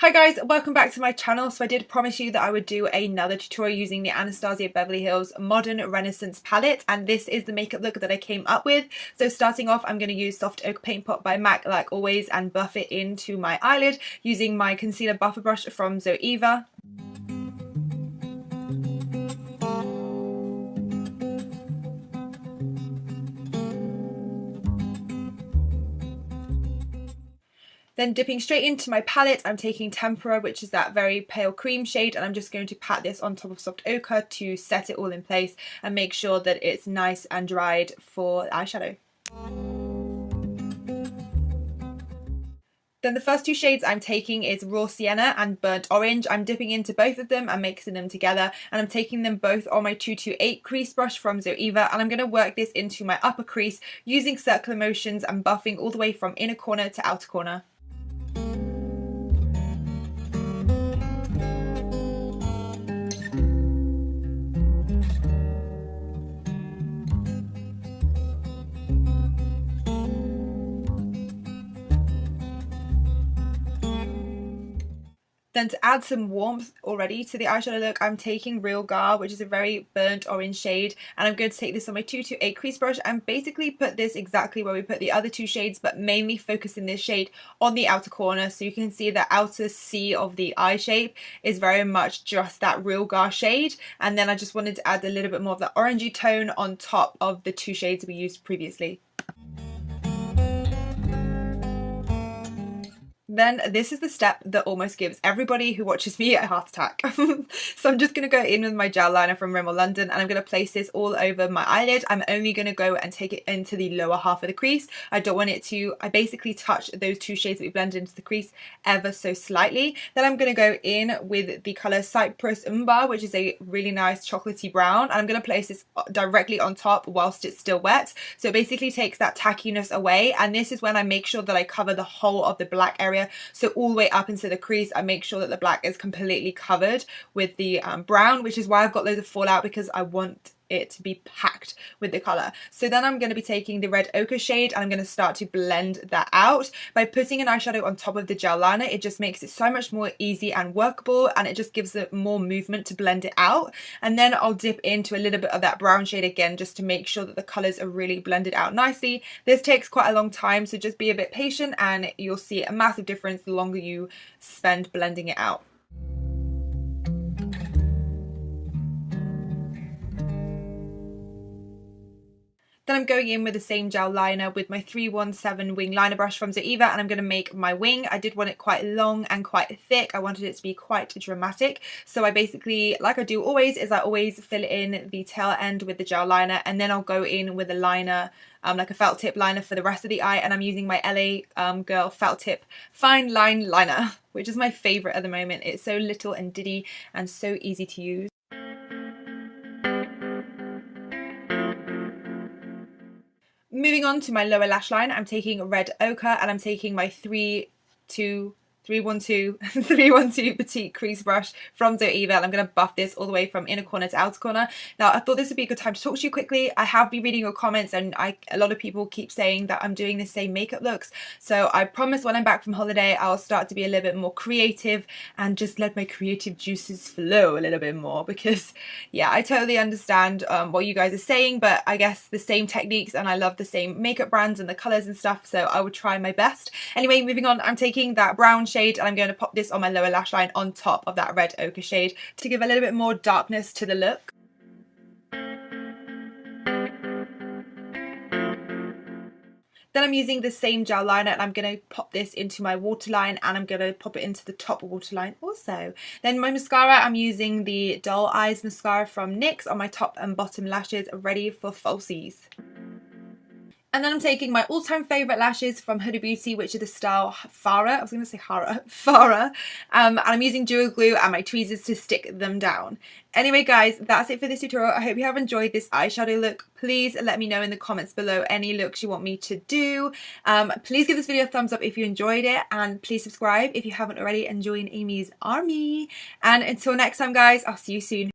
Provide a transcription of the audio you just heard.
Hi guys, welcome back to my channel. So I did promise you that I would do another tutorial using the Anastasia Beverly Hills Modern Renaissance palette, and this is the makeup look that I came up with. So starting off, I'm going to use Soft Oak Paint Pot by MAC like always and buff it into my eyelid using my concealer buffer brush from Zoeva. Then dipping straight into my palette, I'm taking Tempera, which is that very pale cream shade, and I'm just going to pat this on top of Soft Ochre to set it all in place and make sure that it's nice and dried for eyeshadow. Then the first two shades I'm taking is Raw Sienna and Burnt Orange. I'm dipping into both of them and mixing them together, and I'm taking them both on my 228 crease brush from Zoeva, and I'm going to work this into my upper crease using circular motions and buffing all the way from inner corner to outer corner. Then to add some warmth already to the eyeshadow look, I'm taking Real Gar, which is a very burnt orange shade, and I'm going to take this on my 228 crease brush and basically put this exactly where we put the other two shades, but mainly focusing this shade on the outer corner, so you can see the outer C of the eye shape is very much just that Real Gar shade, and then I just wanted to add a little bit more of that orangey tone on top of the two shades we used previously. Then this is the step that almost gives everybody who watches me a heart attack. So I'm just going to go in with my gel liner from Rimmel London, and I'm going to place this all over my eyelid. I'm only going to go and take it into the lower half of the crease. I don't want it to, I basically touch those two shades that we blended into the crease ever so slightly. Then I'm going to go in with the colour Cypress Umbar, which is a really nice chocolatey brown. And I'm going to place this directly on top whilst it's still wet. So it basically takes that tackiness away, and this is when I make sure that I cover the whole of the black area. So all the way up into the crease, I make sure that the black is completely covered with the brown, which is why I've got loads of fallout, because I want it to be packed with the colour. So then I'm going to be taking the red ochre shade, and I'm going to start to blend that out. By putting an eyeshadow on top of the gel liner, it just makes it so much more easy and workable, and it just gives it more movement to blend it out. And then I'll dip into a little bit of that brown shade again, just to make sure that the colours are really blended out nicely. This takes quite a long time, so just be a bit patient and you'll see a massive difference the longer you spend blending it out. Then I'm going in with the same gel liner with my 317 wing liner brush from Zoeva, and I'm going to make my wing. I did want it quite long and quite thick. I wanted it to be quite dramatic. So I basically, like I do always, is I always fill in the tail end with the gel liner, and then I'll go in with a liner, like a felt tip liner for the rest of the eye, and I'm using my LA Girl Felt Tip Fine Line Liner, which is my favourite at the moment. It's so little and diddy and so easy to use. Moving on to my lower lash line, I'm taking red ochre, and I'm taking my 312 petite crease brush from Zoeva, and I'm going to buff this all the way from inner corner to outer corner. Now I thought this would be a good time to talk to you quickly. I have been reading your comments, and a lot of people keep saying that I'm doing the same makeup looks, so I promise when I'm back from holiday I'll start to be a little bit more creative and just let my creative juices flow a little bit more, because yeah, I totally understand what you guys are saying, but I guess the same techniques, and I love the same makeup brands and the colours and stuff, so I would try my best. Anyway, moving on, I'm taking that brown shade, and I'm going to pop this on my lower lash line on top of that red ochre shade to give a little bit more darkness to the look. Then I'm using the same gel liner, and I'm going to pop this into my waterline, and I'm going to pop it into the top waterline also. Then my mascara, I'm using the Doll Eyes mascara from NYX on my top and bottom lashes, ready for falsies. And then I'm taking my all-time favourite lashes from Huda Beauty, which are the style Farah. I was going to say Hara. Farah. And I'm using Duo Glue and my tweezers to stick them down. Anyway, guys, that's it for this tutorial. I hope you have enjoyed this eyeshadow look. Please let me know in the comments below any looks you want me to do. Please give this video a thumbs up if you enjoyed it. And please subscribe if you haven't already, and join Amy's army. And until next time, guys, I'll see you soon.